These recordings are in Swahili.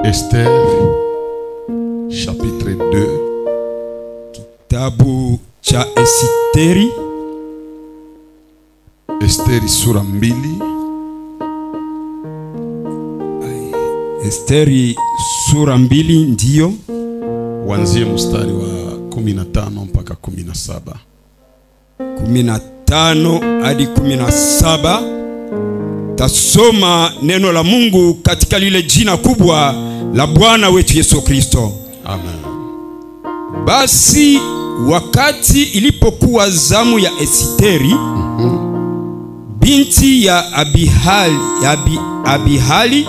Esther, chapitre 2. Kitabu cha Esteri. Esteri sura 2. Esteri sura 2 ndiyo. Wanzie mstari wa 15 mpaka 17. 15 hadi 17. Tasoma neno la Mungu katika lile jina kubwa la Bwana wetu Yesu Kristo. Amen. Basi wakati ilipokuwa zamu ya Esteri, binti ya Abihali,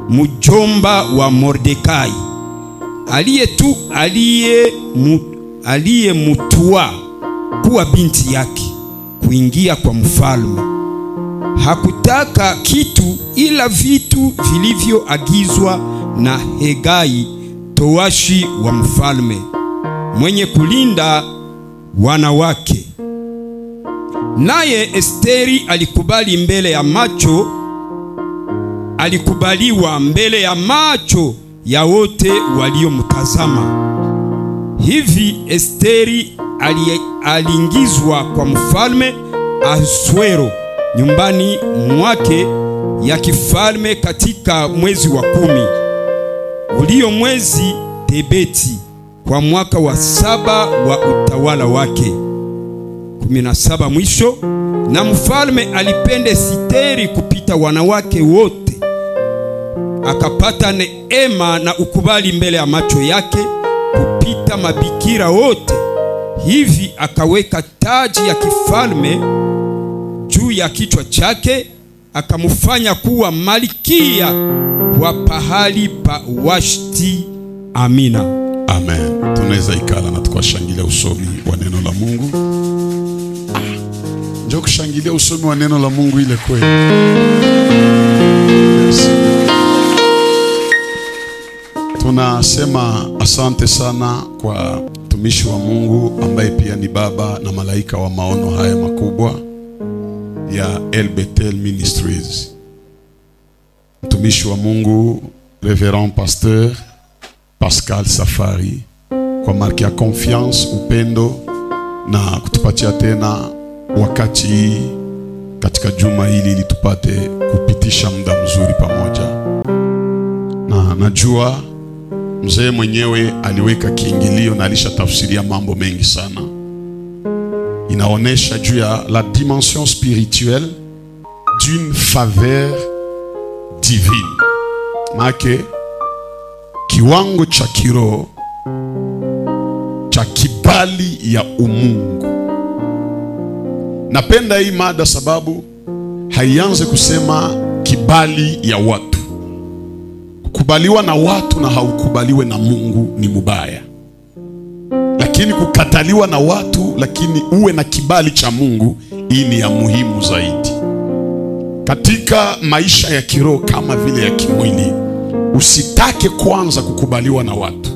mjomba wa Mordekai, aliyemutua kuwa binti yake, kuingia kwa mfalme. Hakutaka kitu ila vitu vilivyoagizwa na Hegai, towashi wa mfalme, mwenye kulinda wanawake. Naye Esteri alikubaliwa mbele ya macho ya wote waliomtazama. Hivi Esteri aliingizwa kwa mfalme Ahasuero nyumbani mwake ya kifalme katika mwezi wa 10, ulio mwezi Tebeti, kwa mwaka wa 7 wa utawala wake. 17 mwisho. Na mfalme alipenda Esteri kupita wanawake wote, akapata neema na ukubali mbele ya macho yake kupita mabikira wote. Hivi akaweka taji ya kifalme juu ya kichwa chake, akamufanya kuwa malkia wa pahali pa Washti. Amina. Amen. Tunaweza ikala na tukashangilia usomi wa neno la Mungu. Njoo kushangilia usomi wa neno la Mungu ile kweli. Yes. Tunasema asante sana kwa mtumishi wa Mungu ambaye pia ni baba na malaika wa maono haya makubwa ya El Bethel Ministries. Mtumishi wa Mungu Reverend Pasteur Pascal Safari, kwa marki ya confiance, upendo na kutupatia tena wakati katika juma hili ili tupate kupitisha muda mzuri pamoja. Na najua mzee mwenyewe aliweka kiingilio na alishatafsiria mambo mengi sana. Inaonesha juu ya la dimension spirituelle d'une faveur divine. Make kiwango cha kiroho cha kibali ya umungu. Napenda hii mada sababu haianze kusema kibali ya watu. Kukubaliwa na watu na haukubaliwe na Mungu ni mubaya. Lakini kukataliwa na watu lakini uwe na kibali cha Mungu, hii ni ya muhimu zaidi. Katika maisha ya kiroho kama vile ya kimwili, usitake kwanza kukubaliwa na watu,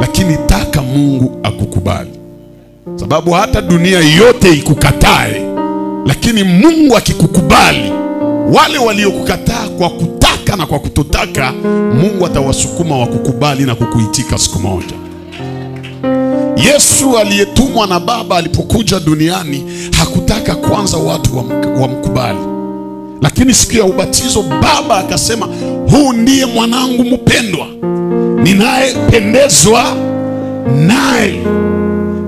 lakini taka Mungu akukubali. Sababu hata dunia yote ikukatae, lakini Mungu akikukubali, wale waliokukataa kwa kutaka na kwa kutotaka, Mungu atawasukuma wakukubali na kukuitika siku moja. Yesu aliyetumwa na Baba alipokuja duniani hakutaka kwanza watu wamkubali. Lakini siku ya ubatizo Baba akasema, huu ndiye mwanangu mpendwa, ninayependezwa naye.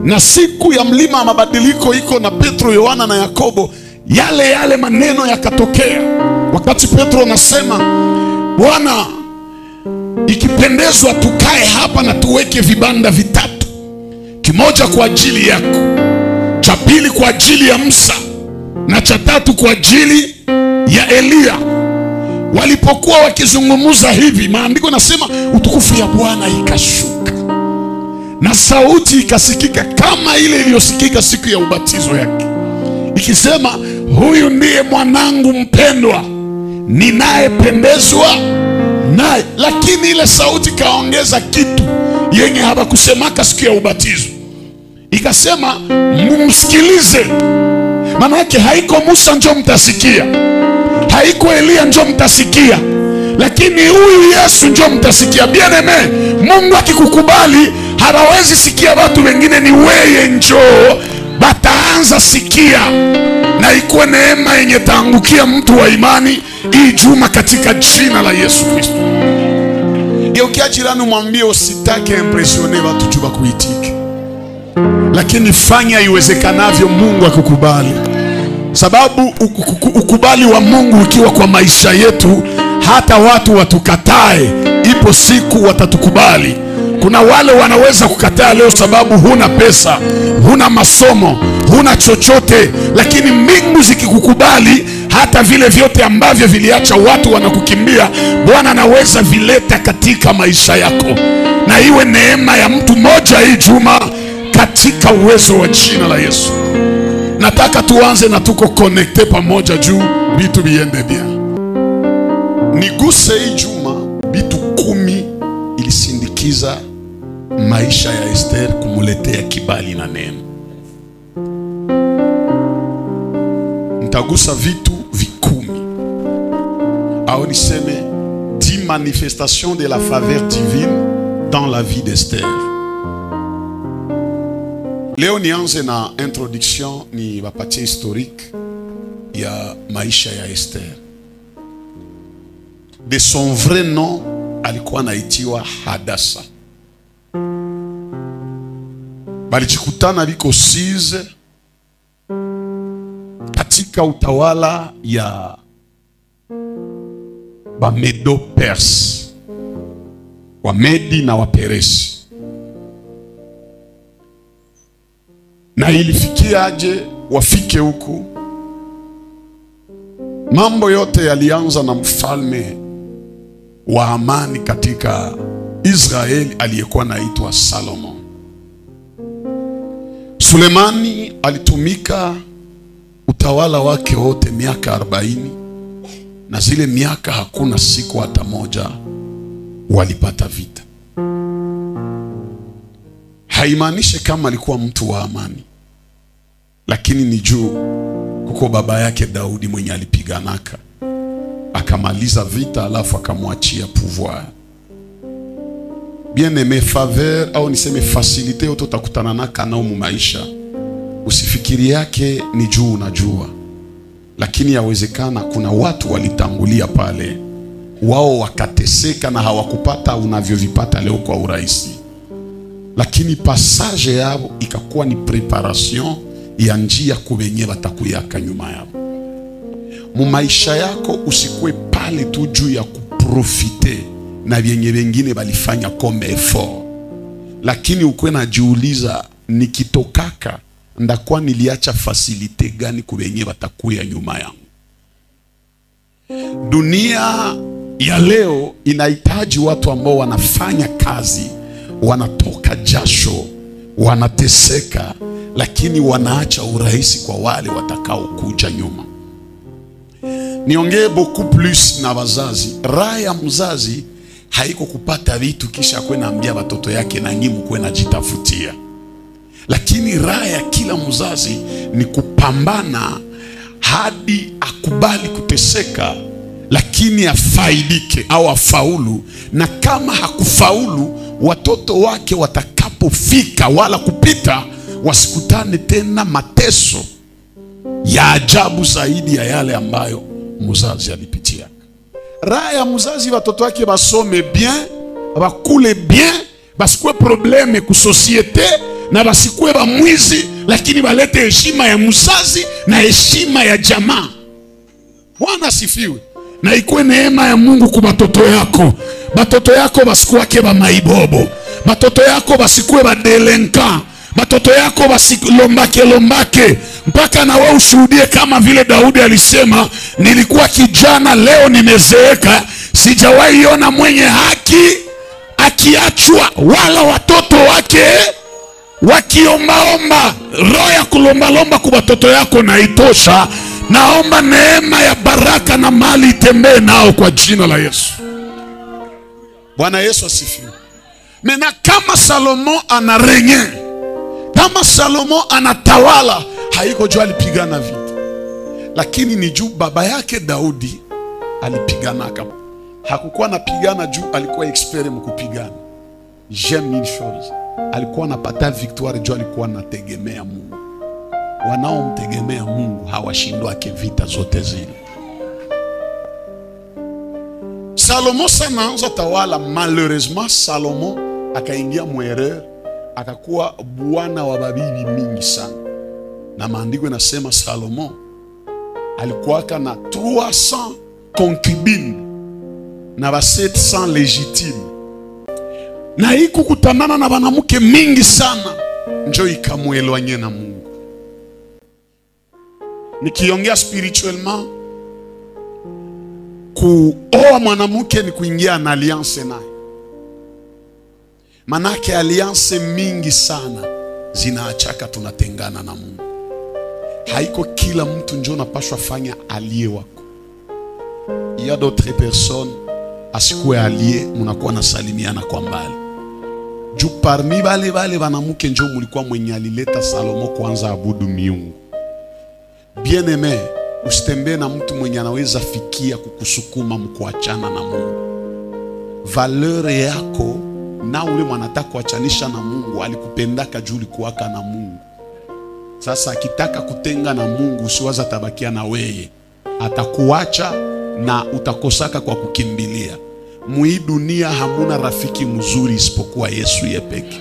Na siku ya mlima wa mabadiliko iko na Petro, Yohana na Yakobo, yale maneno yakatokea. Wakati Petro anasema, Bwana, ikipendezwa tukae hapa na tuweke vibanda vitatu, kimoja kwa ajili yako, cha pili kwa ajili ya Musa, na cha tatu kwa ajili ya Elia. Walipokuwa wakizungumza hivi, maandiko nasema utukufu ya Bwana ikashuka na sauti ikasikika kama ile iliyosikika siku ya ubatizo yake, ikisema, huyu ndiye mwanangu mpendwa, ninayependezwa naye. Lakini ile sauti kaongeza kitu yenye hawakusemaka siku ya ubatizo, ikasema, mumsikilize. Maana yake haiko Musa njoo mtasikia, haiko Elia njoo mtasikia, lakini huyu Yesu ndio mtasikia. Bien-aimé, Mungu akikukubali hawawezi sikia watu wengine, ni wewe njoo bataanza sikia, na ikuwe neema yenye taangukia mtu wa imani hii juma katika jina la Yesu Kristo. Geukia jirani mwambie usitake impressione watu tu bakuitike, lakini fanya iwezekanavyo Mungu akukubali. Sababu ukubali wa Mungu ukiwa kwa maisha yetu, hata watu watukatae, ipo siku watatukubali. Kuna wale wanaweza kukataa leo sababu huna pesa, huna masomo, huna chochote, lakini mbingu zikikukubali, hata vile vyote ambavyo viliacha watu wanakukimbia, Bwana anaweza vileta katika maisha yako, na iwe neema ya mtu mmoja hii juma katika uwezo wa jina la Yesu. Nataka tuanze na tuko connecte pamoja juu vitu viende bien. Niguse hii juma vitu 10 ilisindikiza maisha ya Esther kumuletea kibali na neema. Nitagusa vitu 10 au niseme 10 manifestations de la faveur divine dans la vie d'Esther. Leo nianze na introduction, ni wapatie historique ya maisha ya Esther. De son vrai nom alikuwa anaitwa Hadassa. Balijikutana biko Size katika utawala ya Bamedo Perse, Wamedi na Waperesi. Na ilifikia aje wafike huku? Mambo yote yalianza na mfalme wa amani katika Israeli aliyekuwa anaitwa Salomon. Sulemani alitumika utawala wake wote miaka 40, na zile miaka hakuna siku hata moja walipata vita. Haimaanishi kama alikuwa mtu wa amani, lakini ni juu kuko baba yake Daudi mwenye alipiganaka akamaliza vita, alafu akamwachia pouvoir. Bien-aimé, faveur au niseme facilité yote utakutana naka nao mu maisha, usifikiri yake ni juu unajua, lakini yawezekana kuna watu walitangulia pale, wao wakateseka na hawakupata unavyovipata leo kwa urahisi, lakini passage yao ikakuwa ni preparation ya njia kubenye batakuyaka nyuma yao. Mu maisha yako usikwe pale tu juu ya kuprofite na vyenye wengine balifanya comme effort, lakini ukwe najiuliza, nikitokaka ndakuwa niliacha facilite gani kubenye batakuya nyuma yangu. Dunia ya leo inahitaji watu ambao wanafanya kazi, wanatoka jasho, wanateseka, lakini wanaacha urahisi kwa wale watakao kuja nyuma. Niongee beaucoup plus na wazazi. Raha ya mzazi haiko kupata vitu kisha kwe naambia watoto yake na nyimu kwe na jitafutia, lakini raha ya kila mzazi ni kupambana hadi akubali kuteseka, lakini afaidike au afaulu. Na kama hakufaulu, watoto wake watakapofika wala kupita, wasikutane tena mateso ya ajabu zaidi ya yale ambayo mzazi alipitia. Raha ya mzazi watoto wake basome bien, bakule bien, basikwe probleme ku societe, na basikwe ba mwizi, lakini balete heshima ya mzazi na heshima ya jamaa. Bwana asifiwe. Na ikuwe neema ya Mungu kwa batoto yako. Batoto yako basikuwake ba maibobo, batoto yako basikwe ba delinquant, batoto yako basilombake, mpaka na wao ushuhudie kama vile Daudi alisema, nilikuwa kijana, leo nimezeeka, sijawahi ona mwenye haki akiachwa, wala watoto wake wakiombaomba. Roho ya kulombalomba kwa batoto yako na itosha. Naomba neema ya baraka na mali itembee nao kwa jina la Yesu. Bwana Yesu asifiwe. Mena kama Salomo anarenye, kama Salomo anatawala, haiko juu alipigana vita, lakini ni juu baba yake Daudi alipiganaka. hakukuwa napigana juu alikuwa expert mkupigana. J'aime une chose, alikuwa anapata victoire juu alikuwa anategemea Mungu. Wanaomtegemea Mungu hawashindwake vita zote zile. Salomo sana anza tawala, malheureusement Salomo akaingia mwereur, akakuwa bwana wa babibi mingi sana. Na maandiko yanasema Salomo alikuwa na 300 concubines na 700 legitimes. Na hii kukutanana na banamuke mingi sana njo ikamuelwanye na Mungu. Nikiongea spirituellement, kuoa mwanamuke ni kuingia na alliance naye. Manake alliance mingi sana zinaachaka tunatengana na Mungu. Haiko kila mtu njo napashwa fanya alie wako. Il y a d'autres personnes asikuwe alie munakuwa nasalimiana kwa mbali. Juu parmi bale banamuke njo mulikuwa mwenye alileta Salomo kwanza abudu miungu. Bien aimé, usitembe na mtu mwenye anaweza fikia kukusukuma mkuachana na Mungu. Valeur yako na ule mwanataka kuachanisha na Mungu alikupendaka juu ulikuwaka na Mungu. Sasa akitaka kutenga na Mungu usiwaza tabakia na weye, atakuacha na utakosaka kwa kukimbilia. Mui dunia hamuna rafiki mzuri isipokuwa Yesu yepeke.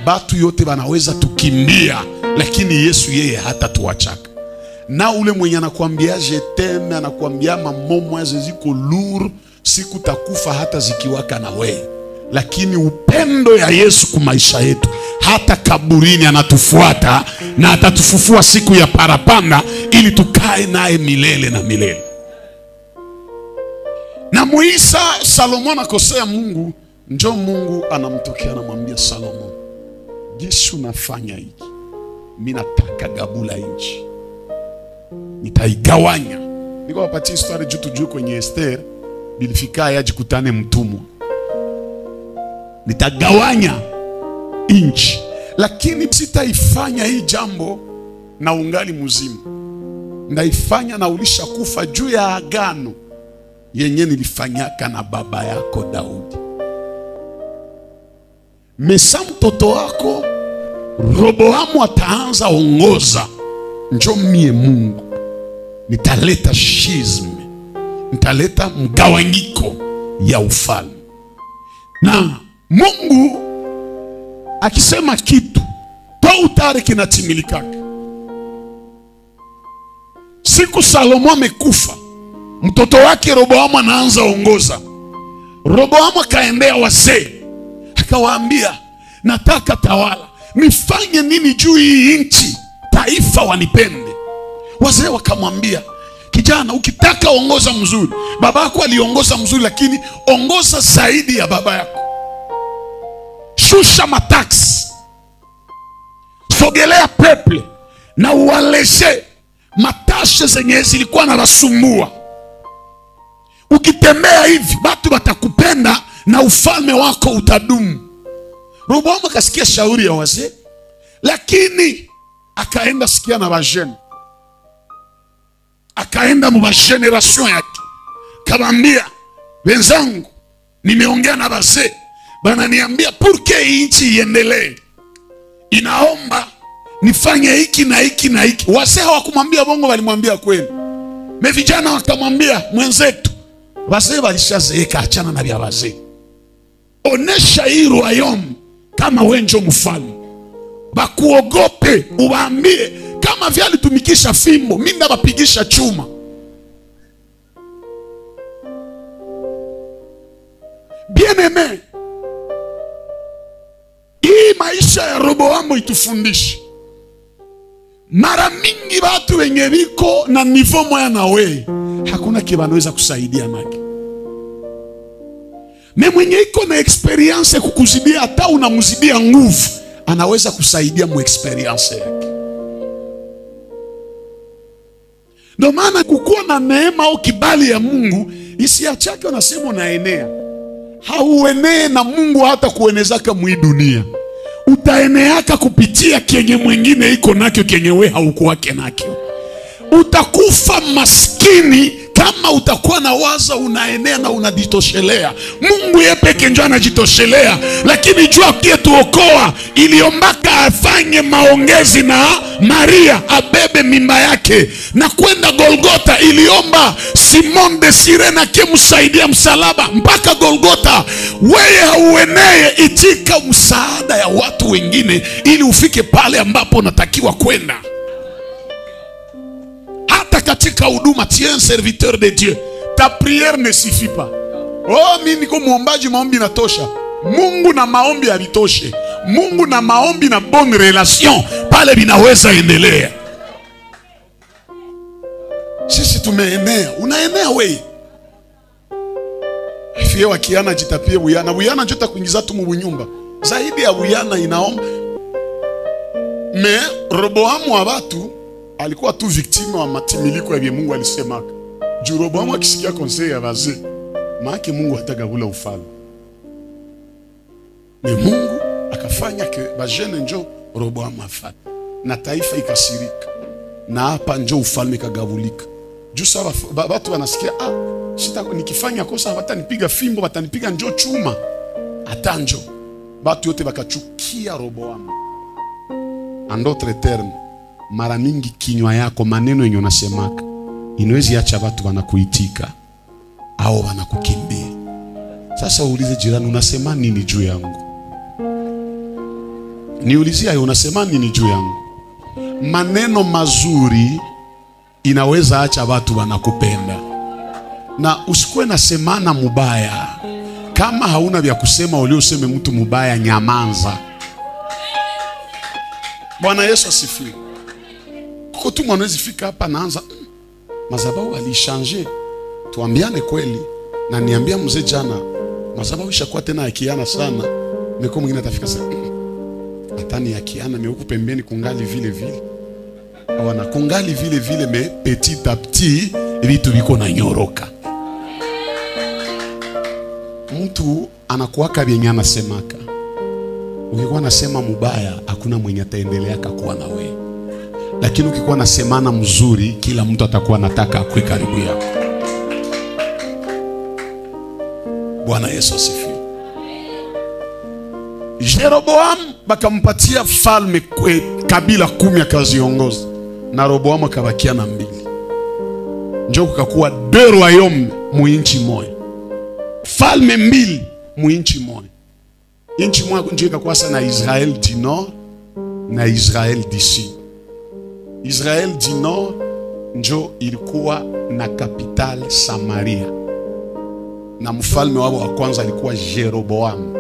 Batu yote banaweza tukimbia, lakini Yesu yeye hata tuachaka. Na ule mwenye anakuambia je t'aime, anakuambia mamomo ziko lourd, siku takufa hata zikiwaka na wewe. Lakini upendo ya Yesu kwa maisha yetu, hata kaburini anatufuata na atatufufua siku ya parapanda ili tukae naye milele na milele. Na Muisa Salomo anakosea Mungu, njo Mungu anamtokea anamwambia Salomo, Yesu nafanya hiki, mimi nataka gabula nchi, nitaigawanya. Niko wapatia story juu tujue kwenye Esther bilifika yajikutane mtumwa. Nitagawanya nchi, lakini sitaifanya hii jambo na ungali mzima. Ndaifanya na ulisha kufa juu ya agano yenye nilifanyaka na baba yako Daudi. Mesa mtoto wako Roboamu ataanza ongoza, njo mie Mungu nitaleta schisme, nitaleta mgawanyiko ya ufalme. Na Mungu akisema kitu tautare kinatimilikaka. Siku Salomo amekufa, mtoto wake Roboamu anaanza ongoza. Roboamu akaendea wazee akawaambia, nataka tawala, nifanye nini juu hii nchi taifa wanipende? Wazee wakamwambia, kijana, ukitaka ongoza mzuri, baba yako aliongoza mzuri, lakini ongoza zaidi ya baba yako. Shusha mataksi, sogelea peple na uwaleshe matashe zenye zilikuwa na wasumbua. Ukitembea hivi watu watakupenda na ufalme wako utadumu. Roboamu akasikia shauri ya wazee, lakini akaenda sikia na wajeni. Akaenda mu generation yake, kamwambia, wenzangu, nimeongea na wazee, bananiambia purke nchi iendelee, inaomba nifanye hiki na hiki na hiki. Wazee hawakumwambia bongo, walimwambia kweli. Vijana wakamwambia, mwenzetu, wazee walishazeeka, achana na vya wazee. Onesha hii royaume kama wenjo mfalme. Bakuogope, uwaambie kama vya alitumikisha fimbo, mimi ndabapigisha chuma. Bien aimé, hii maisha ya Roboamu itufundisha. Mara mingi watu wenye biko na nivo moya na we, hakuna kibanaweza kusaidia nake. Mwenye iko na experience kukuzidia, hata unamuzidia nguvu, anaweza kusaidia mu experience yake. Ndio maana kukuwa na neema au kibali ya Mungu, isiachake wanasema unaenea. Hauenee na Mungu hata kuenezaka mwi dunia. Utaeneaka kupitia kenye mwingine iko nakyo kenye we haukuwake nakyo. Utakufa maskini Kama utakuwa na waza unaenea na unajitoshelea, Mungu yeye peke njoo anajitoshelea. Lakini jua kietuokoa iliombaka afanye maongezi na Maria, abebe mimba yake na kwenda Golgota. Iliomba Simon de Sirene akimsaidia msalaba mpaka Golgota. Wewe hauenee, itika msaada ya watu wengine ili ufike pale ambapo unatakiwa kwenda. Hata katika huduma, tu es un serviteur de Dieu, ta prière ne suffit pas. Oh, mimi niko muombaji, maombi natosha. Mungu na maombi havitoshe. Mungu na maombi na bonne relation pale vinaweza endelea. Sisi tumeenea, unaenea wewe. Fie wakiana jitapie buyana, buyana njota kuingiza tu mu nyumba. Zaidi ya buyana inaomba. Me Roboamu wa watu alikuwa tu victime wa matimiliko ya Mungu alisemaka. Juu Roboamu akisikia conseil ya wazee, maana Mungu hatagabula ufalme. Ni Mungu akafanya ke bajene njo Roboamu afate. Na taifa ikasirika. Na hapa njo ufalme kagabulika. Juu sawa watu wanasikia, nikifanya kosa watanipiga fimbo, watanipiga njo chuma. Hata njo watu yote wakachukia Roboamu. En d'autres termes, mara mingi kinywa yako, maneno yenye unasemaka inawezi acha watu wanakuitika au wanakukimbia. Sasa uulize jirani, unasema nini juu yangu? Niulizie hayo, unasema nini juu yangu? Maneno mazuri inaweza acha watu wanakupenda. Na usikuwe na semana mubaya. Kama hauna vya kusema ulioseme mtu mubaya, nyamanza. Bwana Yesu asifiwe. Kuko tu mwanawezi fika hapa naanza madhabahu alishange. Tuambiane kweli. Na niambia mzee jana, madhabahu ishakuwa tena yakiana sana. Meko mwingine atafika sasa, atani yakiana ni huku pembeni kungali vile vile. Wana kungali vile vile, me petit à petit vitu viko na nyoroka. Mtu anakuwaka vyenye anasemaka. Ukikuwa nasema mubaya, hakuna mwenye ataendelea kuwa na wewe. Lakini ukikuwa nasemana mzuri, kila mtu atakuwa nataka akwe karibu yako. Bwana Yesu asifiwe. Jeroboam bakampatia falme kabila 10 akaziongoza. Na Roboam akabakia na 2. Njoo kukakuwa 2 royaume mu inchi moja. Falme 2 mu inchi moja. Inchi moja njoo ikakuwa sana Israel du Nord na Israel du Sud. Israel du Nord njoo ilikuwa na capital Samaria. Na mfalme wao wa kwanza alikuwa Jeroboam.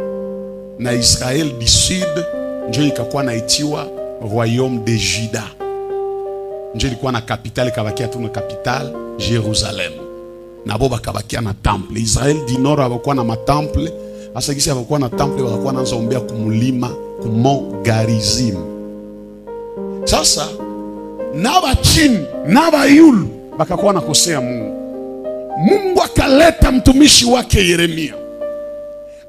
Na Israel du Sud njoo ikakuwa naitiwa Royaume de Juda. Njoo ilikuwa na capital, ikabakia tu na capital Jerusalem. Na bo bakabakia na temple. Israel du Nord hawakuwa na matemple. Asa kisi hawakuwa na temple, wakakuwa naanza ombea kumulima Mont Garizim. Sasa naba chini, naba yulu bakakuwa nakosea Mungu. Mungu akaleta mtumishi wake Yeremia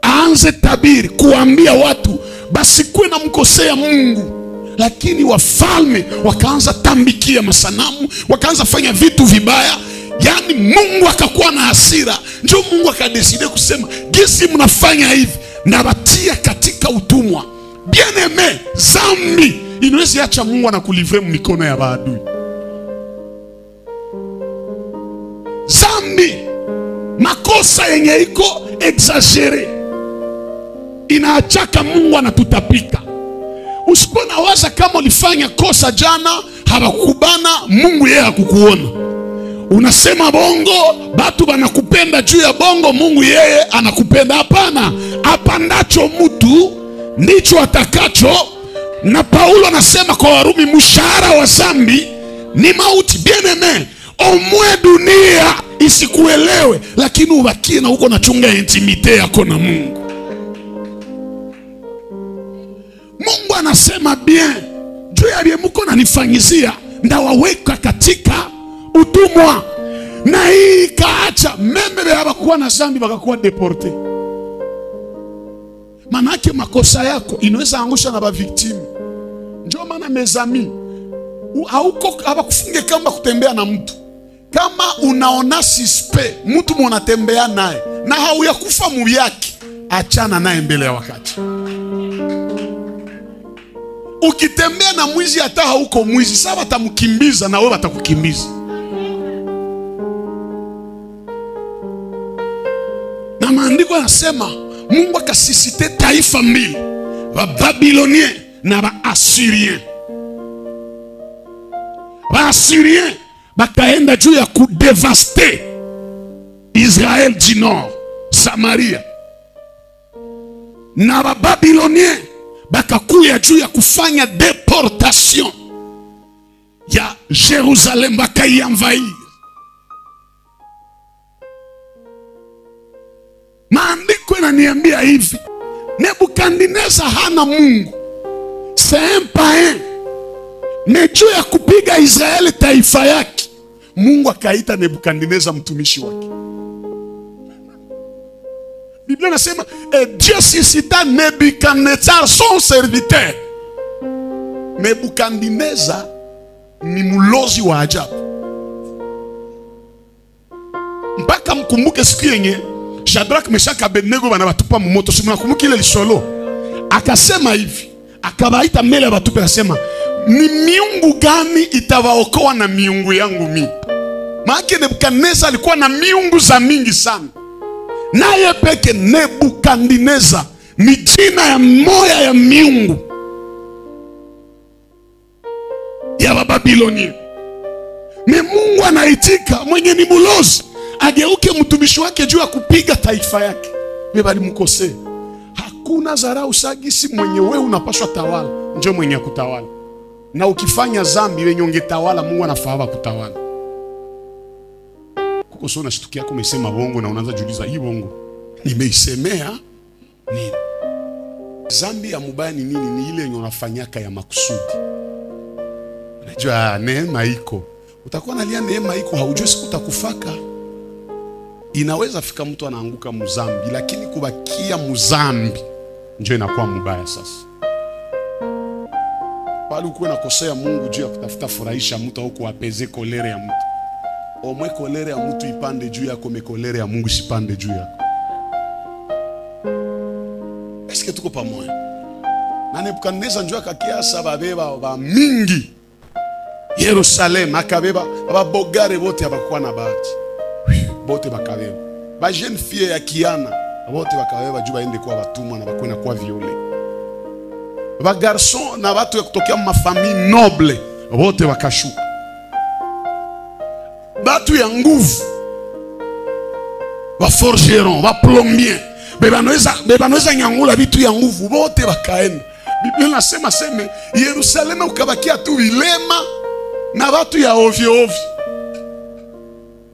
aanze tabiri, kuambia watu basi kuwe na mkosea Mungu. Lakini wafalme wakaanza tambikia masanamu, wakaanza fanya vitu vibaya. Yani Mungu akakuwa na hasira. Njoo Mungu akadeside kusema, gisi mnafanya hivi na batia katika utumwa. Bien aimé, zambi inawezi acha Mungu anakulivre mikono ya maadui. Zambi, makosa yenye iko exagere, inaachaka Mungu anatutapika. Usikuwa na waza kama ulifanya kosa jana hawakubana, Mungu yeye hakukuona. Unasema bongo, batu banakupenda juu ya bongo, Mungu yeye anakupenda. Hapana, apandacho mtu ndicho atakacho. Na Paulo anasema kwa Warumi, mshahara wa zambi ni mauti. Bien aimé, omwe dunia isikuelewe, lakini ubakie na uko nachunga intimite yako na Mungu. Mungu anasema bien, juu ya bie muko nanifanyizia, ndawaweka katika utumwa. Na hii kaacha membe hawakuwa na zambi wakakuwa deporte. Manake makosa yako inaweza angusha na ba victime. Njoo maana mezami hauko hawakufunge kamba kutembea na mtu. Kama unaona sispe mtu mnatembea naye na hauyakufa mu yake, achana naye mbele ya wakati. Ukitembea na mwizi hata hauko mwizi, sasa watamkimbiza na wewe watakukimbiza. Na maandiko yanasema Mungu akasisite taifa mbili, wa Babilonien na wa Assyrien. Wa Assyrien bakaenda juu ya kudevaste Israel du Nord, Samaria. Na wa Babilonien bakakuya juu ya kufanya deportation ya Jerusalem, bakaienvahir. Maandiko yananiambia hivi, Nebukadneza hana Mungu, c'est un païen. Mais juu ya kupiga Israeli taifa yake, Mungu akaita Nebukadneza mtumishi wake. Biblia nasema Dieu suscita Nebukadnezar son serviteur. Nebukadneza ni mulozi wa ajabu. Mpaka mkumbuke siku yenye Shadrach, Meshach, Abednego wanawatupa moto. Si mnakumbuka ile lisolo? Akasema hivi, akabaita mbele watupe, akasema ni miungu gani itawaokoa na miungu yangu mimi? Maana Nebukadneza alikuwa na miungu za mingi sana. Naye peke Nebukadneza ni jina ya moya ya miungu ya Babiloni. Ni Mungu anaitika, mwenye ni mulozi ageuke mtumishi wake juu ya kupiga taifa yake. Bali mkosea. Hakuna zarau sagisi mwenye wewe unapaswa tawala, ndio mwenye kutawala. Na ukifanya zambi wenye ungetawala, Mungu anafahamu kutawala. Kuko sio unashtukia yako umesema bongo na unaanza kujiuliza hii bongo nimeisemea nini? Zambi ya mubaya ni nini? Ni ile yenye unafanyaka ya makusudi. Unajua neema iko. Utakuwa nalia neema iko, haujui siku utakufaka. Inaweza fika mtu anaanguka muzambi, lakini kubakia muzambi ndio inakuwa mubaya sasa. Pale uko unakosea Mungu juu ya kutafuta furahisha mtu au kuapeze kolere ya mtu. Omwe kolere ya mtu ipande juu yako, mekolere ya Mungu isipande juu yako. Eske tuko pamoja? Na Nebukadneza njoo akakiasa babeba ba mingi Yerusalem, akabeba ababogare bote abakuwa na bahati. Bote bakabeba. Ba jeune fille ya Kiana bote bakabeba juu baende kwa watumwa na bakwenda kwa viole. Ba garçon na watu ya kutokea mafamili noble bote wakashuka. Batu ya nguvu, ba forgeron, ba plombier, bebanweza nyangula vitu ya nguvu bote bakaenda. Biblia nasema seme Yerusalemu ukabakia tu vilema na watu ya ovyo ovyo.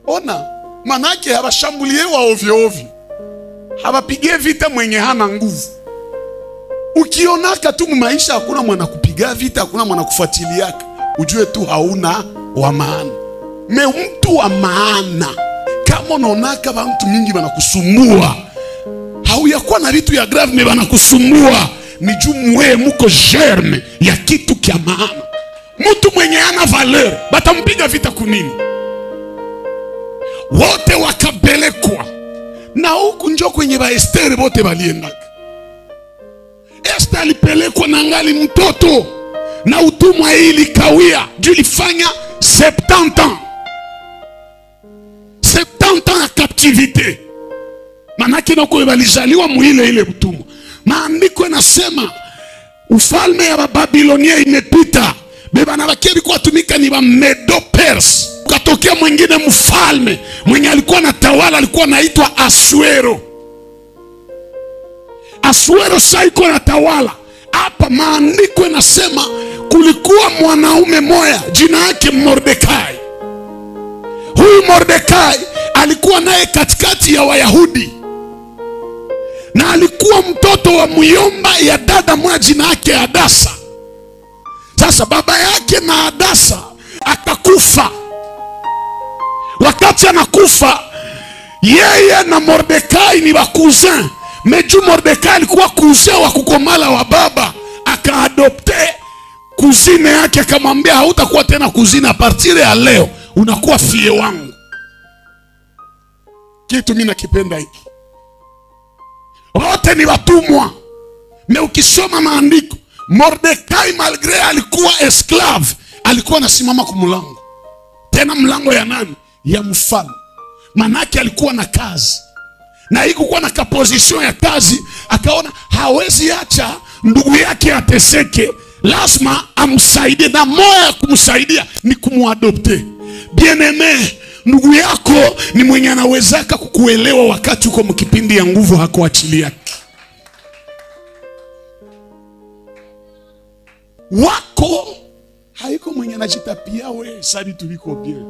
Ona, manake habashambulie wa ovyo ovyo, habapigie vita mwenye hana nguvu. Ukionaka tu maisha hakuna mwana kupiga vita, hakuna mwana kufuatiliaka, ujue tu hauna wa maana. Me mtu wa maana, kama unaonaka ba mtu mingi banakusumbua, hauyakuwa na vitu ya grave me banakusumbua, ni juu mwe muko germe ya kitu kia maana. Mtu mwenye ana valeur batampiga vita kunini? Wote wakabelekwa na huku njo kwenye ba Esther bote baliendaka. Esther alipelekwa na ngali mtoto, na utumwa hili kawia juu lifanya 70 ans. 70 ans ya captivité. Manake na kwa balizaliwa muile ile utumwa. Maandiko yanasema ufalme ya Babilonia imepita. Beba na bakeri kwa tumika ni ba Medo Perse. Ukatokea mwingine mfalme mwenye alikuwa na tawala, alikuwa anaitwa Asuero. Asuero saiko na tawala. Hapa maandiko yanasema kulikuwa mwanaume moya jina yake Mordekai. Huyu Mordekai alikuwa naye katikati ya Wayahudi, na alikuwa mtoto wa muyomba ya dada mwa jina yake Hadasa. Sasa baba yake na Hadasa akakufa. Wakati anakufa, yeye na Mordekai ni bakuzin. Meju Mordekai alikuwa kuzin wa kukomala wa baba, akaadopte kuzine yake, akamwambia hautakuwa tena kuzina, a partir ya leo unakuwa fie wangu. kitu mimi nakipenda hiki. Wote ni watumwa. Na ukisoma maandiko, Mordekai malgré alikuwa esclave, alikuwa anasimama kwa mlango. Tena mlango ya nani? Ya mfalme. Manake alikuwa na kazi. Na hii kukuwa na position ya kazi, akaona hawezi acha ndugu yake ateseke, lazima amsaidie, na moyo ya kumsaidia ni kumuadopte. Bien-aimé, ndugu yako ni mwenye anawezaka kukuelewa wakati uko mkipindi ya nguvu, hakuachilia. Wako haiko mwenye anajitapia we sabi tuliko bien.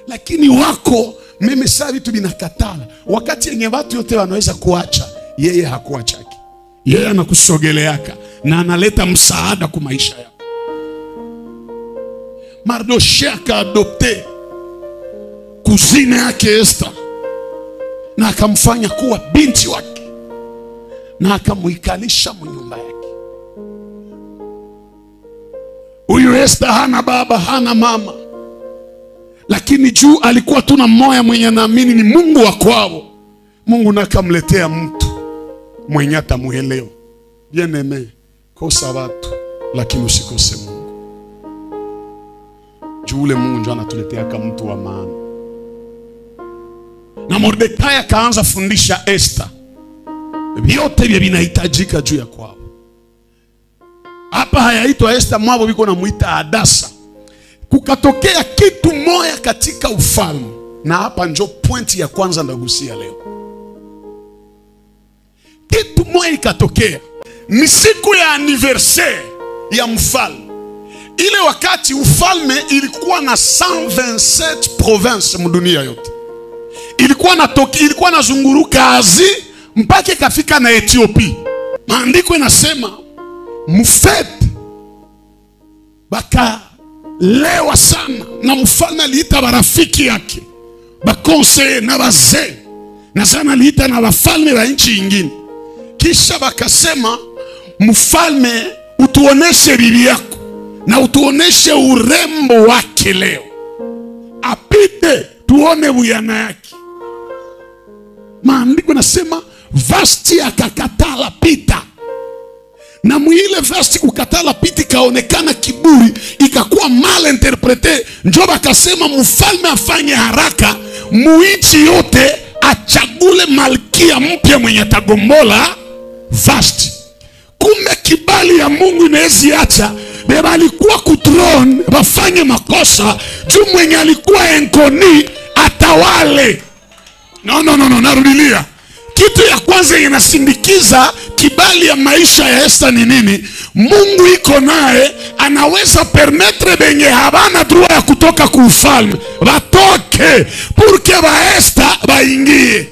Lakini wako meme sabi tu binakatala. Wakati yenye watu yote wanaweza kuacha, yeye hakuachaki. Yeye anakusogeleaka na analeta msaada kwa maisha yako. Mardochée akaadopte kuzine yake Esther na akamfanya kuwa binti wake na akamuikalisha mnyumba yake. Huyu Esther hana baba, hana mama, lakini juu alikuwa tu na moyo mwenye naamini ni Mungu wa kwao, Mungu nakamletea mtu mwenye atamuelewa. Bien-aimé, kosa watu lakini usikose Mungu. Juu ule Mungu ndio anatuletea kama mtu wa maana. Na Mordekai akaanza fundisha Esther vyote vya vinahitajika juu ya kwao. Hapa hayaitwa Esther mwabo, biko na muita Hadasa. Kukatokea kitu moja katika ufalme, na hapa njo pointi ya kwanza ndagusia leo. Kitu moja ikatokea, ni siku ya anniversaire ya mfalme. Ile wakati ufalme ilikuwa na 127 provinces mdunia yote. Ilikuwa nazunguruka Asia mpaka ikafika na Ethiopia. Maandiko inasema mufete baka lewa sana, na mfalme aliita barafiki yake, bakonseye na bazee, na sana aliita na wafalme wa nchi nyingine. Kisha bakasema, mfalme utuoneshe bibi yako na utuoneshe urembo wake leo, apite tuone buyana yake. Maandiko nasema Vashti akakatala pita, na mwile Vashti kukatala piti kaonekana kiburi, ikakuwa mal interprete. Njoba akasema mfalme afanye haraka, muichi yote achagule malkia mpya mwenye atagombola Vashti. Kumbe kibali ya Mungu inawezi acha beba alikuwa kutron wafanye makosa juu mwenye alikuwa enkoni atawale. No, narudilia. Kitu ya kwanza inasindikiza kibali ya maisha ya Esther ni nini? Mungu iko naye, anaweza permettre benye habana droit ya kutoka kuufalme batoke purke ba Esther baingie.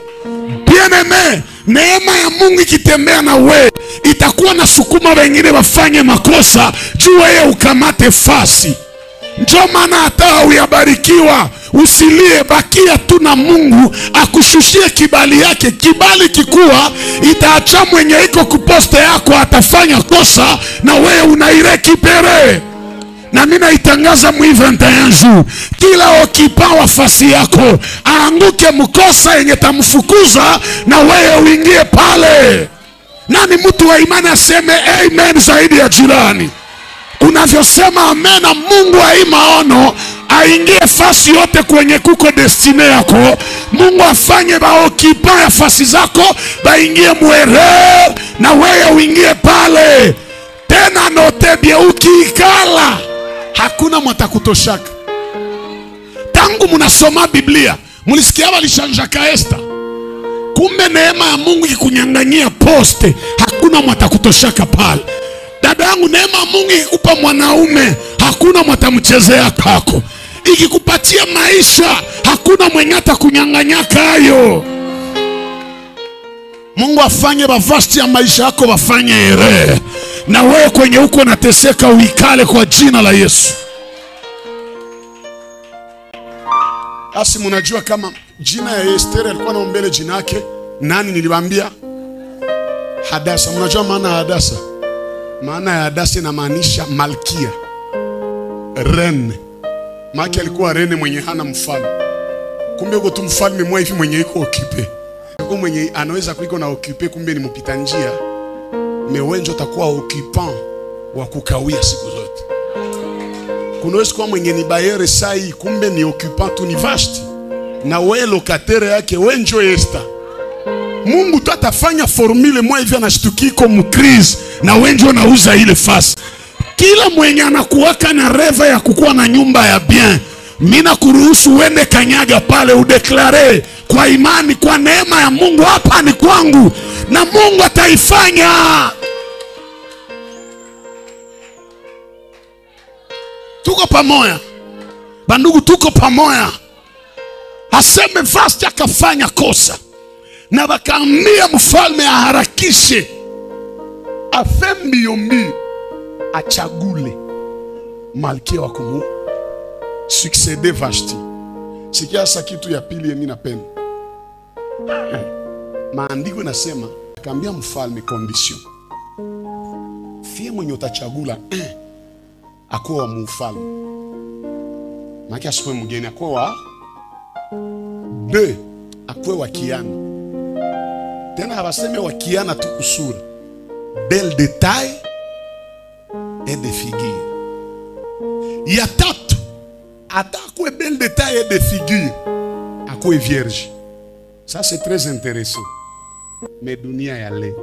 Bien-aimé, neema ya Mungu ikitembea na we, itakuwa na sukuma wengine wafanye makosa juu wewe ukamate fasi. Ndio maana hata uyabarikiwa, usilie, bakia tu na Mungu akushushie kibali yake. Kibali kikuwa, itaacha mwenye iko kuposte yako atafanya kosa na wewe unairekipere. Na mimi naitangaza mu 21 jours, kila okipa wafasi yako aanguke mkosa yenye tamfukuza na wewe uingie pale. Nani mtu wa imani aseme amen zaidi ya jirani? Unavyosema amen, na Mungu wa maono aingie fasi yote kwenye kuko destiny yako. Mungu afanye baokipa ya fasi zako baingie muere na wewe uingie pale. Tena notebie, ukiikala hakuna mwatakutoshaka. Tangu munasoma Biblia mulisikia walishanjaka Esther. Kumbe neema ya Mungu ikunyanganyia poste, hakuna mwatakutoshaka pale. Dada yangu, neema ya Mungu ikikupa mwanaume, hakuna mwatamchezea kako. Ikikupatia maisha, hakuna mwenye atakunyanganyaka hayo. Mungu afanye bavasti ya maisha yako wafanye ere, na wewe kwenye uko nateseka uikale kwa jina la Yesu. Asi mnajua kama jina ya Esther alikuwa naombele jina yake nani? Niliwaambia Hadasa. Mnajua maana ya Hadasa? Maana ya Hadasa inamaanisha malkia, rene. Maki alikuwa rene mwenye hana mfalme. kumbe uko tu mfalme mwa hivi mwenye iko okipe. Uko mwenye anaweza kuiko na okipe, kumbe ni mpita njia. Mewenjo takuwa okipan wa kukawia siku zote. Kunaweza kuwa mwenye ni bayere sai, kumbe ni okipan tu ni vashti. Na we lokatere yake wenjo esta. Mungu tu atafanya formule mwa hivi anashtukiko mkriz na wenjo nauza ile fasi. Kila mwenye anakuwaka na reva ya kukuwa na nyumba ya bien, mina kuruhusu uende kanyaga pale udeklare kwa imani, kwa neema ya Mungu, hapa ni kwangu na Mungu ataifanya. Tuko pamoja bandugu, tuko pamoja. Aseme Vashti akafanya kosa na wakaambia mfalme aharakishe, afe mbio mbio, achagule malkia wa kumu succede Vashti. Sikia sa kitu ya pili mimi napenda. Maandiko nasema akaambia mfalme condition. Fie mwenye utachagula akuwa wa mfalme. Maki asiwe mgeni, akuwa wa akuwe wa kiana. Tena habaseme wa kiana tu kusura. Bel détail et de figure. Ya tatu, ata akuwe bel détail et de figure, akuwe vierge. Ça c'est très intéressant. Mais dunia ya leo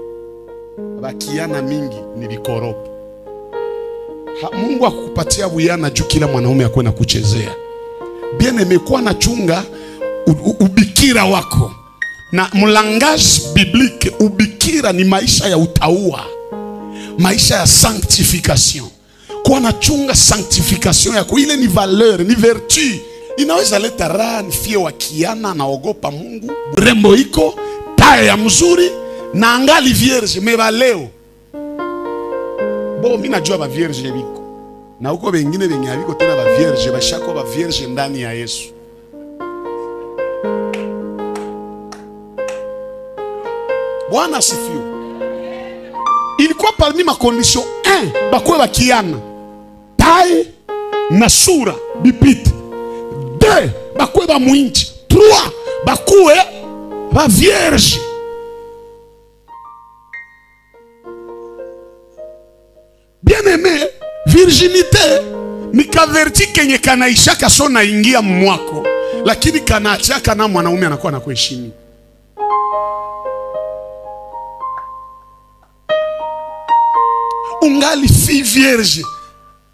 bakiana mingi ni bikoropo. Mungu akukupatia buyana juu kila mwanaume akuwe na kuchezea. Bien imekuwa na chunga ubikira wako. Na mlangage biblique, ubikira ni maisha ya utaua, maisha ya sanctification. Kwa na chunga sanctification yako, ile ni valeur, ni vertu. Inaweza leta raha ni fie wa kiana naogopa Mungu, rembo iko, tae ya mzuri na angali vierge. Meba leo bo mimi najua ba vierge biko. Na huko wengine benye biko tena ba vierge, bashako ba vierge ndani ya Yesu. Bwana asifiwe. Ilikuwa parmi ma condition 1 bakwe bakiana tae na sura bipite. 2 bakwe ba mwinchi. 3 bakwe ba vierge. Bien aimé, virginité ni kaverti kenye kanaishaka sona ingia mwako, lakini kanaachaka na mwanaume anakuwa na kuheshimi. Ungali fi vierge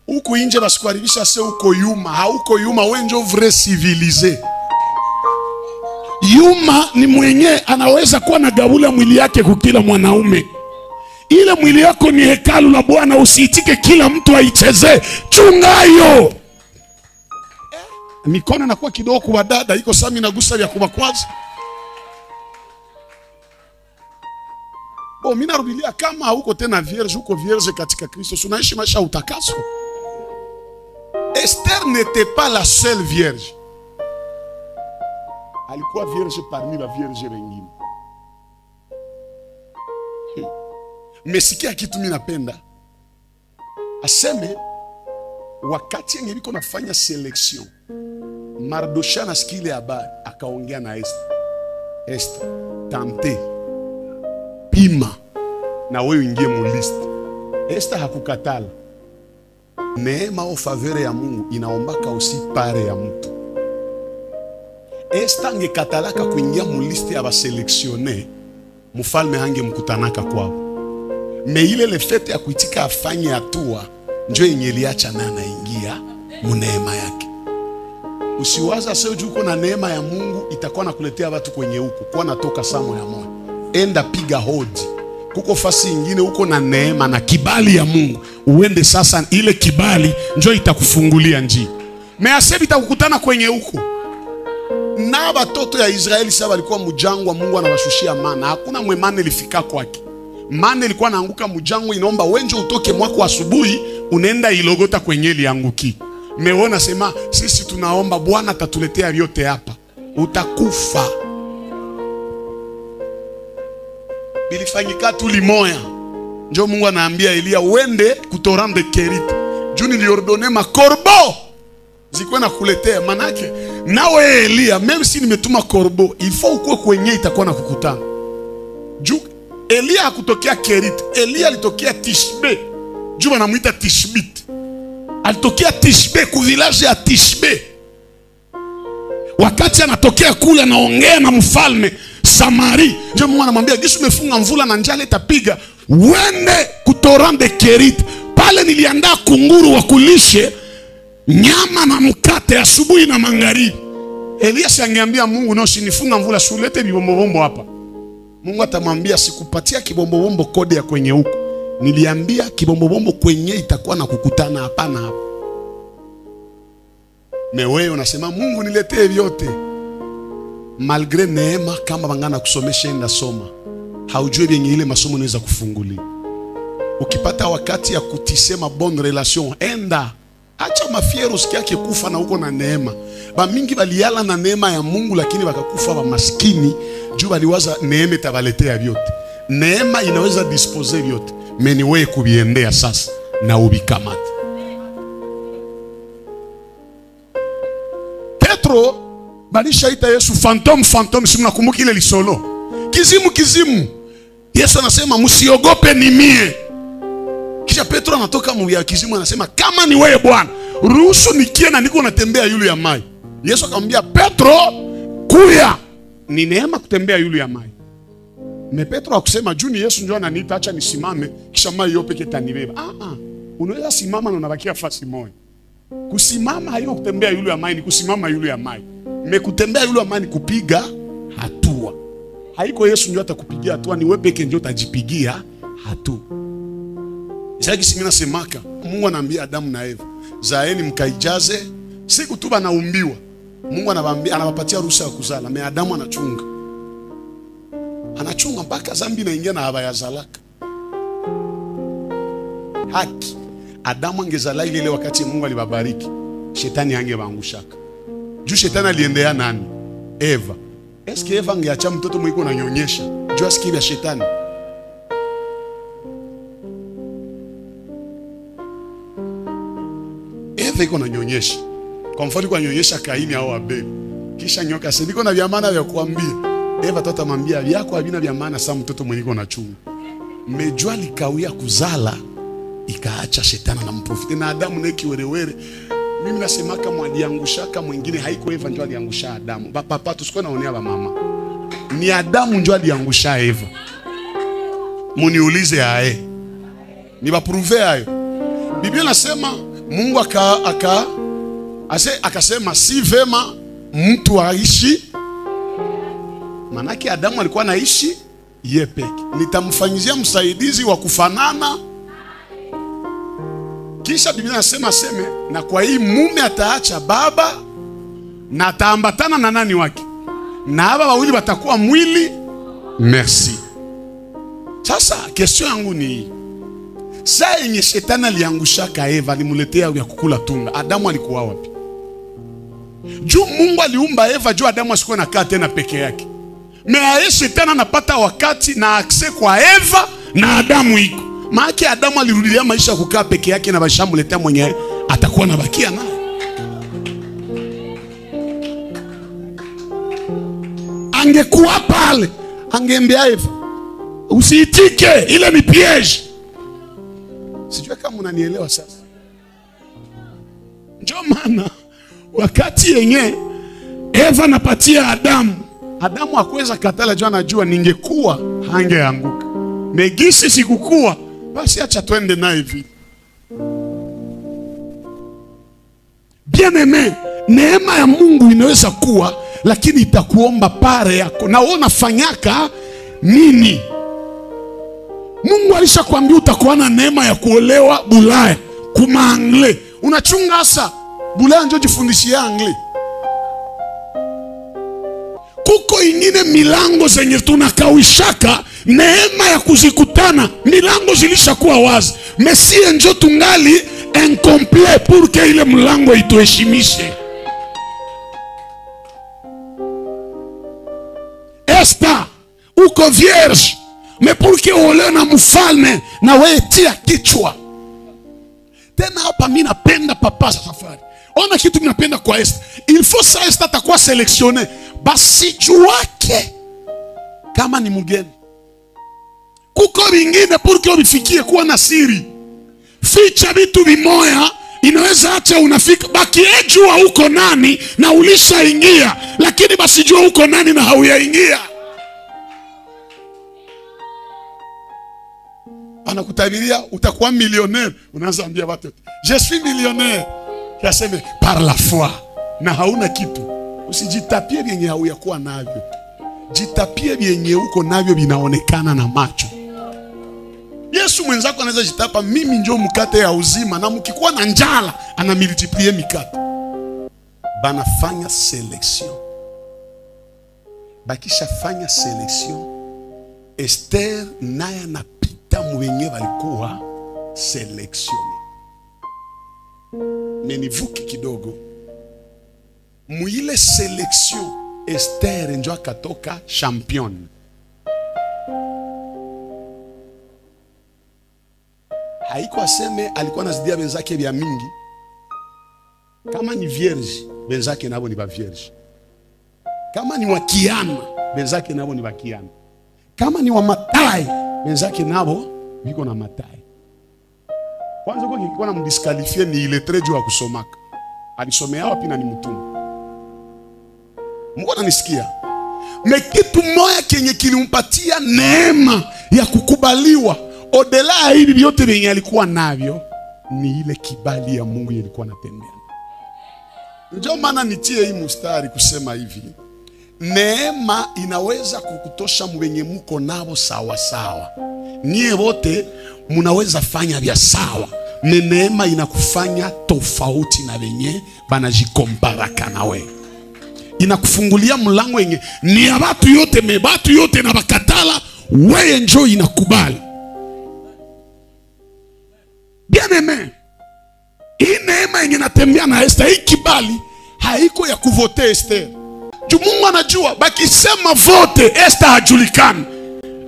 uko inje basikuharibisha se uko yuma, hauko yuma wenjo vrai civilisé. Yuma ni mwenye anaweza kuwa na gabula mwili yake kukila mwanaume. Ile mwili yako ni hekalu la Bwana, usiitike kila mtu aicheze. Chungayo. Mikono inakuwa kidogo kwa dada, iko sami nagusa vya kubakwaza. Mimi narudilia kama huko tena vierge, huko vierge katika Kristo, unaishi maisha utakaso. Esther n'était pas la seule vierge. Alikuwa vierge parmi la vierge wengine. Mesikia kitu mimi napenda. Aseme wakati yenye biko nafanya selection, Mardochée na skile habari akaongea na Esther. Esther, tante pima na wewe ingie mu list. Esther hakukatala. Neema au faveur ya Mungu inaombaka usi pare ya mtu. Esther angekatalaka kuingia mu list ya baselektione, mfalme hange mkutanaka kwao. Me ile le fete ya kuitika afanye hatua njo yenye iliacha na anaingia mu neema yake. Usiwaza sio juko na neema ya Mungu itakuwa nakuletea watu kwenye huko kwa natoka samo ya moyo. Enda piga hodi. Kuko fasi ingine huko na neema na kibali ya Mungu. Uende sasa, ile kibali njo itakufungulia njia. Measebi itakukutana kwenye huko. Na watoto ya Israeli sasa walikuwa mjangwa, Mungu anawashushia mana. Hakuna mwemane ilifika kwake. Mane ilikuwa naanguka mjangwa, inaomba wenjo utoke mwako asubuhi, unaenda ilogota kwenye ilianguki. Meona sema sisi tunaomba Bwana atatuletea vyote hapa. Utakufa. Bilifanyika tu limoya. Njo Mungu anaambia Elia uende kutorande Keriti. Juu niliordone makorbo zikuwe na kuletea. Manake nawe Elia, meme si nimetuma korbo, ilifo ukue kwenye itakuwa na kukutana. Juu Elia hakutokea Kerit, Elia alitokea Tishbe. Juu wanamuita Tishbit. Alitokea Tishbe, ku village ya Tishbe. Wakati anatokea kule anaongea na mfalme Samari, ndio Mungu anamwambia, "Gisu umefunga mvula na njale itapiga, wende kutorande Kerit. Pale niliandaa kunguru wa kulishe nyama na mkate asubuhi na magharibi." Elia angeambia Mungu, "Na usinifunga mvula, sulete bibombo hapa." Mungu atamwambia, "Sikupatia kibombo kode ya kwenye huko. Niliambia kibombo kwenye itakuwa na kukutana hapana hapa." Mewe unasema, "Mungu niletee vyote." Malgré neema, kama bangana kusomesha enda soma. Haujui vyenye ile masomo inaweza kufungulia. Ukipata wakati ya kutisema bonne relation, enda. Acha mafiero sikia yake kufa na uko na neema. Ba mingi baliala na neema ya Mungu lakini wakakufa ba maskini juu baliwaza neema itabaletea vyote. Neema inaweza dispose vyote. Meni wewe kubiendea sasa na ubikamata. Petro balishaita Yesu fantôme, si mnakumbuka ile lisolo. Kizimu. Yesu anasema msiogope ni mie. Kisha Petro anatoka mbele kizimu anasema, "Kama ni wewe Bwana, ruhusu nikie na niko natembea yule ya mai." Yesu akamwambia Petro, "Kuya." Ni neema kutembea yule ya mai. Me Petro akusema, "Juu ni Yesu njoo ananiita, acha nisimame kisha mai yope ketanibeba." Unaweza simama na unabakia fasi moja. Kusimama hayo kutembea yule ya mai, ni kusimama yule ya mai. Kutembea yule ya mai ni kupiga hatua. Haiko Yesu njoo atakupigia hatua, ni wewe peke njoo utajipigia hatua. Sasa kisimina semaka, Mungu anaambia Adamu na Eva, "Zaeni mkaijaze." Siku tu banaumbiwa, Mungu anawapatia ruhusa ya kuzala. Me Adamu anachunga mpaka zambi inaingia na haba ya zalaka. Haki. Adamu angezala ile wakati Mungu alibabariki, shetani angebangushaka. Juu shetani aliendea nani? Eva. Eske Eva angeacha mtoto mwiko na nyonyesha? Juu asikia shetani. Eva iko na nyonyesha. Kwa mfano kwa nyonyesha Kaini au Abeli. Kisha nyoka sasa niko na vya maana vya kuambia. Eva tatamwambia, "Vyako havina vya maana, sasa mtoto mweniko na chungu." Mejua likawia kuzala, ikaacha shetani na mprofiti na Adamu na kiwerewere. Mimi nasemaka mwaliangushaka mwingine, haiko Eva ndio aliangusha Adamu. Papa tusiko naonea ba mama. Ni Adamu ndio aliangusha Eva. Muniulize ae. Ni bapruve hayo. Biblia inasema Mungu akasema si vema mtu aishi. Manake Adamu alikuwa anaishi yeye peke. Nitamfanyizia msaidizi wa kufanana. Kisha Biblia inasema na kwa hii mume ataacha baba na ataambatana na nani wake, na haba wawili watakuwa mwili. Merci. Sasa question yangu ni saa yenye shetani aliangushaka Eva, alimuletea ya kukula tunda, Adamu alikuwa wapi? Juu Mungu aliumba Eva juu Adamu asikuwe nakaa tena peke yake. Mea shetani anapata wakati na akse kwa Eva na Adamu iko. Maana Adamu alirudilia maisha kukaa peke yake na bashamuletea mwenye atakuwa nabakia naye. Angekuwa pale, angeambia Eva, "Usiitike, ile ni piège." Sijui kama unanielewa sasa. Ndio maana wakati yenye Eva napatia Adamu hakuweza katala, jua anajua ningekuwa hangeanguka. Megisi sikukua, basi acha twende naye hivi. Bien-aimé, neema ya Mungu inaweza kuwa, lakini itakuomba pare yako. Na wewe unafanyaka nini? Mungu alishakwambia utakuwa na neema ya kuolewa Bulaya, kumaangle. Unachunga asa, Bulaya ndio jifundishia angle. Kuko ingine milango zenye tunakawishaka, neema ya kuzikutana, milango zilishakuwa wazi. Mesie njo tungali incomplet pour que ile mlango ituheshimishe. Esta, uko vierge, mais pour que uolewe na mfalme, na wewe tia kichwa. Tena hapa mimi napenda papa safari. Ona kitu ninapenda kwa Esther. Il faut ça Esther atakuwa sélectionné. Basi juake kama ni mgeni. Kuko vingine purke ubifikie kuwa na siri. Ficha vitu vimoya, inaweza acha unafika. Bakiejua uko nani na ulisha ingia. Lakini basi jua uko nani na hauya ingia. Anakutabiria utakuwa millionnaire. Unaanza ambia watu, je suis millionnaire. Yaseme par la foi. Na hauna kitu. Usijitapie vyenye hauya kuwa navyo. Jitapie vyenye uko navyo vinaonekana na macho. Yesu mwenzako anaweza jitapa, mimi ndio mkate ya uzima, na mkikuwa na njala ana multiplier mikate. Banafanya selection. Bakisha fanya selection, Esther naye anapita mwenye walikuwa selection. Menivuki kidogo. Muile selection Esther ndio akatoka champion. Haiko aseme alikuwa nazidia benzake vya mingi. Kama ni vierge, benzake nabo ni ba vierge. Kama ni wakiana, benzake nabo ni wakiana. Kama ni wa matai, benzake nabo biko na matai. Kwanza kwa kilikuwa na mdisqualifier ni ile trejo wa kusomaka. Alisomea wapi na ni mtume. Mungu ananisikia. Mekitu moya kenye kilimpatia neema ya kukubaliwa odela hivi vyote vyenye alikuwa navyo ni ile kibali ya Mungu ilikuwa anatembea. Ndio maana nitie hii mstari kusema hivi. Neema inaweza kukutosha mwenye mko nabo sawa sawa. Nyie wote mnaweza fanya vya sawa. Neema inakufanya tofauti na wenye banajikomparaka nawe. Inakufungulia mlango yenye ni ya watu yote, mebatu yote na bakatala, wewe njoo inakubali. Bien aimé. Hii neema yenye natembea na Esther, hii kibali haiko ya kuvote Esther. Juu Mungu anajua bakisema vote Esther hajulikani.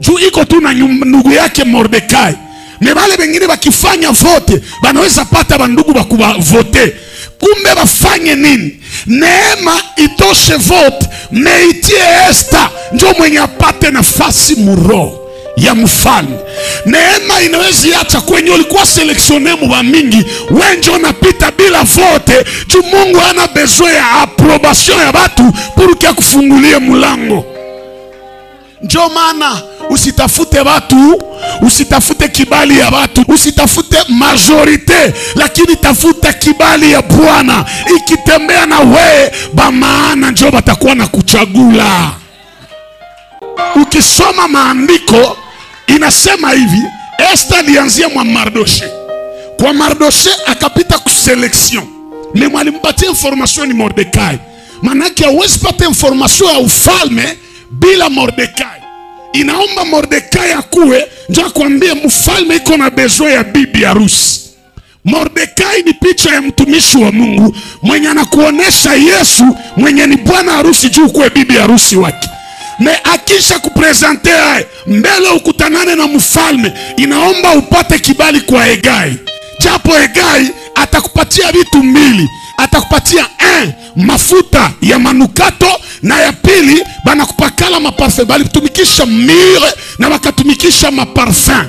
Juu iko tu na ndugu yake Mordekai. Na wale wengine bakifanya vote banaweza pata bandugu bakuba vote. Kumbe bafanye nini? Neema itoshe vote, meitie Esther ndio mwenye apate nafasi muro ya mfalme. Neema inawezi acha kwenye ulikuwa selectionné mwa mingi, wenjo unapita bila vote, juu Mungu ana besoin ya approbation ya watu pour kufungulie mlango. Ndio maana usitafute watu, usitafute kibali ya watu, usitafute majorite, lakini tafuta kibali ya Bwana. Ikitembea na we ba maana ndio batakuwa na kuchagula. Ukisoma maandiko inasema hivi, Esther alianzia mwa Mardoche. Kwa Mardoche akapita ku selection. Mais mwalimpatia information ni Mordekai. Manake hauwezi pata information ya ufalme bila Mordekai. Inaomba Mordekai akuwe ndio akwambie mfalme iko na besoin ya bibi harusi. Mordekai ni picha ya mtumishi wa Mungu mwenye anakuonesha Yesu mwenye ni bwana harusi juu kwa bibi harusi wake. Me akisha kupresente mbele ukutanane na mfalme, inaomba upate kibali kwa Hegai. Japo Hegai atakupatia vitu mbili. Atakupatia mafuta ya manukato, na ya pili banakupakala maparfum. Bali kutumikisha mire na wakatumikisha maparfum.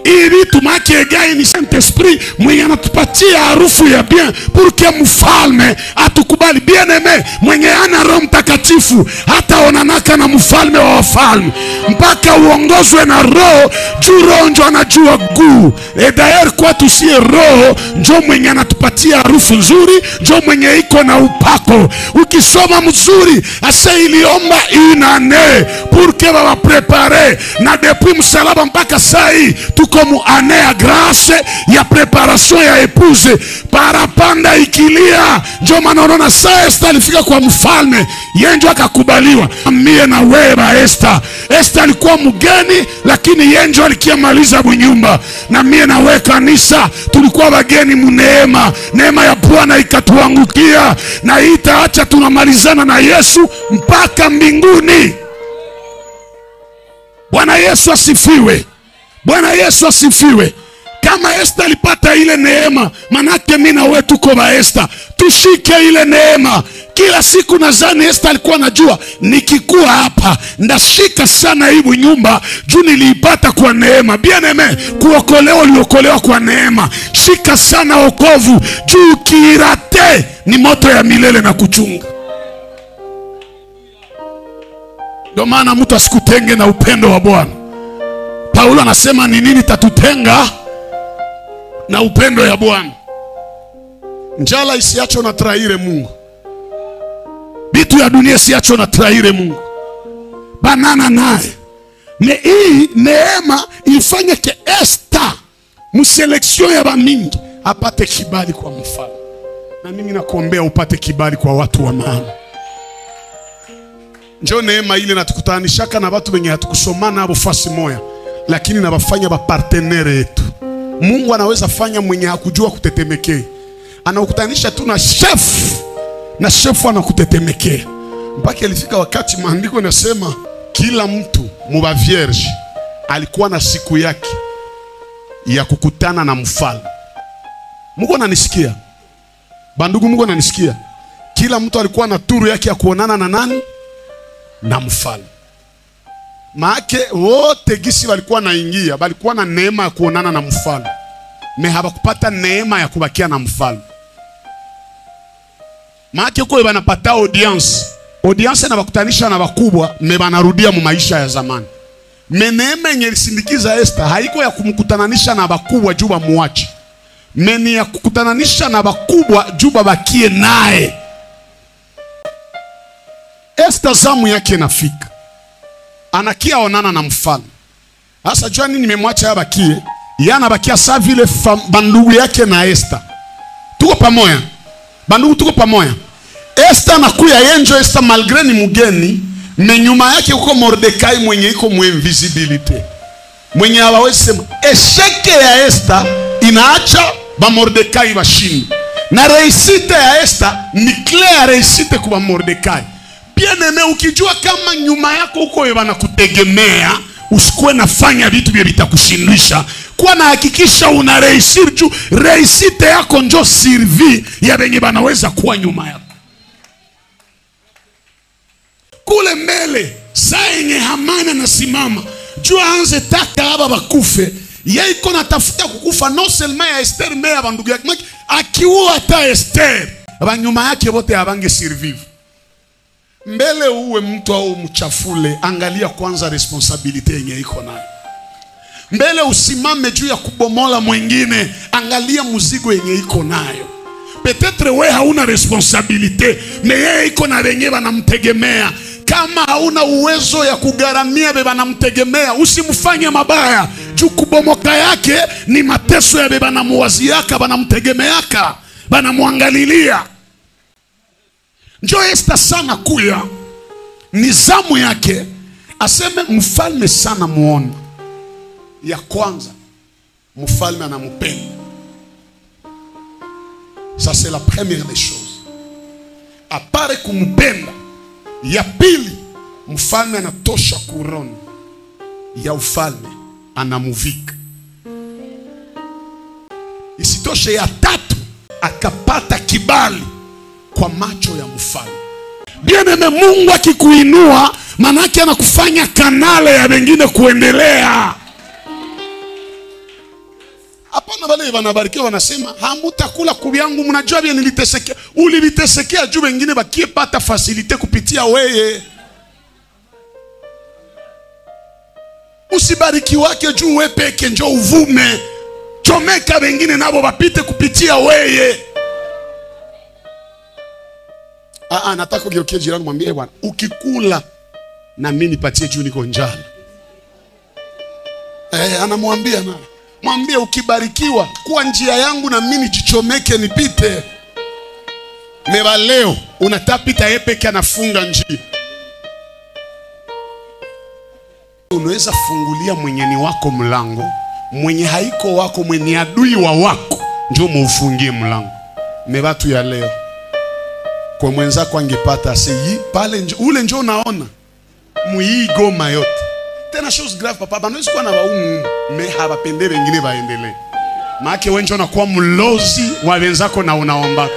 Hii vitu maki Hegai ni Saint-Esprit mwenye anatupatia harufu ya bien pour que mfalme atukubali. Bien aimé, mwenye ana Roho Mtakatifu hata onanaka na mfalme wa wafalme mpaka uongozwe na Roho, juu Roho ndio anajua guu. Et d'ailleurs kwa tusie Roho ndio mwenye anatupatia harufu nzuri, ndio mwenye iko na upako. Ukisoma mzuri asa iliomba inane pour que va préparer, na depuis msalaba mpaka sai tuko mu année ya grâce ya préparation ya épouse. Parapanda ikilia ndio manonona saa Esther alifika kwa mfalme, yeye ndio akakubaliwa. Mie na wewe ba Esther. Esther alikuwa mgeni lakini yeye ndio alikiamaliza bunyumba. Na mie na wewe kanisa tulikuwa wageni muneema. Neema ya Bwana ikatuangukia na itaacha tunamalizana na Yesu mpaka mbinguni. Bwana Yesu asifiwe. Bwana Yesu asifiwe. Kama Esta alipata ile neema, manake mimi na wewe tuko ba Esta. Tushike ile neema. Kila siku nadhani Esta alikuwa anajua nikikuwa hapa ndashika sana hii nyumba juu niliipata kwa neema. Bien aimé, kuokolewa uliokolewa kwa neema. Shika sana wokovu juu kirate ni moto ya milele na kuchunga. Ndio maana mtu asikutenge na upendo wa Bwana. Paulo anasema ni nini tatutenga na upendo ya Bwana? Njala isiacho na traire Mungu. Bitu ya dunia isiacho na traire Mungu. Banana naye. Hii neema ilifanya ke Esta mselection ya bamingi apate kibali kwa mfalme. Na mimi nakuombea upate kibali kwa watu wa maana. Njoo neema ile natukutanishaka na watu wenye hatukusomana hapo fasi moya, lakini na bafanya ba partenaire yetu. Mungu anaweza fanya mwenye hakujua kutetemekea. Anakutanisha tu na chef, na chef anakutetemekea. Mpaka ilifika wakati maandiko yanasema kila mtu muba vierge alikuwa na siku yake ya kukutana na mfalme. Mungu ananisikia? Bandugu, Mungu ananisikia? Kila mtu alikuwa na turu yake ya kuonana na nani? Na mfalme. Maake wote gisi walikuwa naingia, walikuwa na neema ya kuonana na mfalme. Me habakupata neema ya kubakia na mfalme. Maake kwa wanapata audience. Audience na bakutanisha na bakubwa, me banarudia mu maisha ya zamani. Me neema yenye ilisindikiza Esta haiko ya kumkutananisha na bakubwa juu bamuache. Me ni ya kukutananisha na bakubwa juu babakie naye. Esta zamu yake nafika. Anakia onana na mfalme. Asa jua nini nimemwacha abakie? Yana bakia sa vile bandugu yake na Esta. Tuko pamoja. Bandugu tuko pamoja. Esta nakuya yenjo Esta malgré ni mugeni, menyuma yake uko Mordekai mwenye iko muinvisibility. Mwenye hawawezi sema esheke ya Esta inaacha ba Mordekai bashindi. Na reisite ya Esta ni clear reisite kwa Mordekai. Bien aimé, ukijua kama nyuma yako uko wana kutegemea, usikuwe nafanya vitu vya vitakushindisha. Kwa na hakikisha una reisir juu reisite yako njo sirvi ya benye banaweza kuwa nyuma yako. Kule mbele, saa yenye Hamani anasimama, juu aanze taka haba bakufe, yeye iko natafuta kukufa no seulement ya Esther mais ya bandugu yake. Akiua hata Esther, banyuma yake bote abange survive. Mbele uwe mtu au mchafule, angalia kwanza responsabilite yenye iko nayo. Mbele usimame juu ya kubomola mwingine, angalia muzigo yenye iko nayo. Peut-être we hauna responsabilite, mais yeye iko na wenye banamtegemea. Kama hauna uwezo ya kugaramia beba namtegemea, usimfanye mabaya. Juu kubomoka yake ni mateso ya beba na muwaziaka, banamtegemeaka, banamuangalilia. Njo Esta sana kuya nizamu yake aseme mfalme sana muone. Ya kwanza mfalme anamupenda. Ça c'est la première des choses. Apare kumupenda, ya pili mfalme anatosha kuroni ya ufalme anamuvika. Isitoshe ya tatu akapata kibali kwa macho ya mfalme. Bien aimé, Mungu akikuinua manake anakufanya kanale ya wengine kuendelea. Hapana wale wanabarikiwa wanasema hamutakula kubyangu, mnajua vile nilitesekea. Ulivitesekea juu wengine bakie pata facilite kupitia weye. Usibarikiwa wake juu we peke njo uvume. Chomeka wengine nabo bapite kupitia weye. Nataka ugeukie jirani mwambie bwana, ukikula na mimi nipatie juu niko njala. Anamwambia na mwambie ukibarikiwa kwa njia yangu na mimi nijichomeke nipite. Meba leo unatapita yepeke anafunga njia. Unaweza fungulia mwenye ni wako mlango, mwenye haiko wako, mwenye adui wa wako njoo muufungie mlango. Meba tu ya leo kwa mwenzako angepata seyi pale ule njoo naona muii goma yote. Tena chose grave papa, banawezi kuwa na waumu me habapende wengine baendelee. Maana wewe ndio unakuwa mlozi wa wenzako na unaombaka.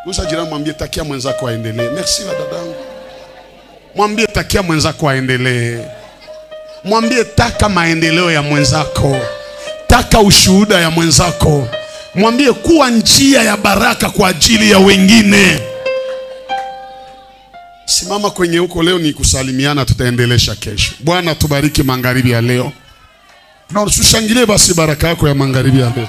Usa jirani mwambie takia mwenzako aendelee. Merci wa dadangu. Mwambie takia mwenzako aendelee. Mwambie taka maendeleo ya mwenzako. Taka ushuhuda ya mwenzako. Mwambie kuwa njia ya baraka kwa ajili ya wengine. Simama kwenye huko leo ni kusalimiana, tutaendelesha kesho. Bwana tubariki magharibi ya leo. Na ushangilie basi baraka yako ya magharibi ya leo.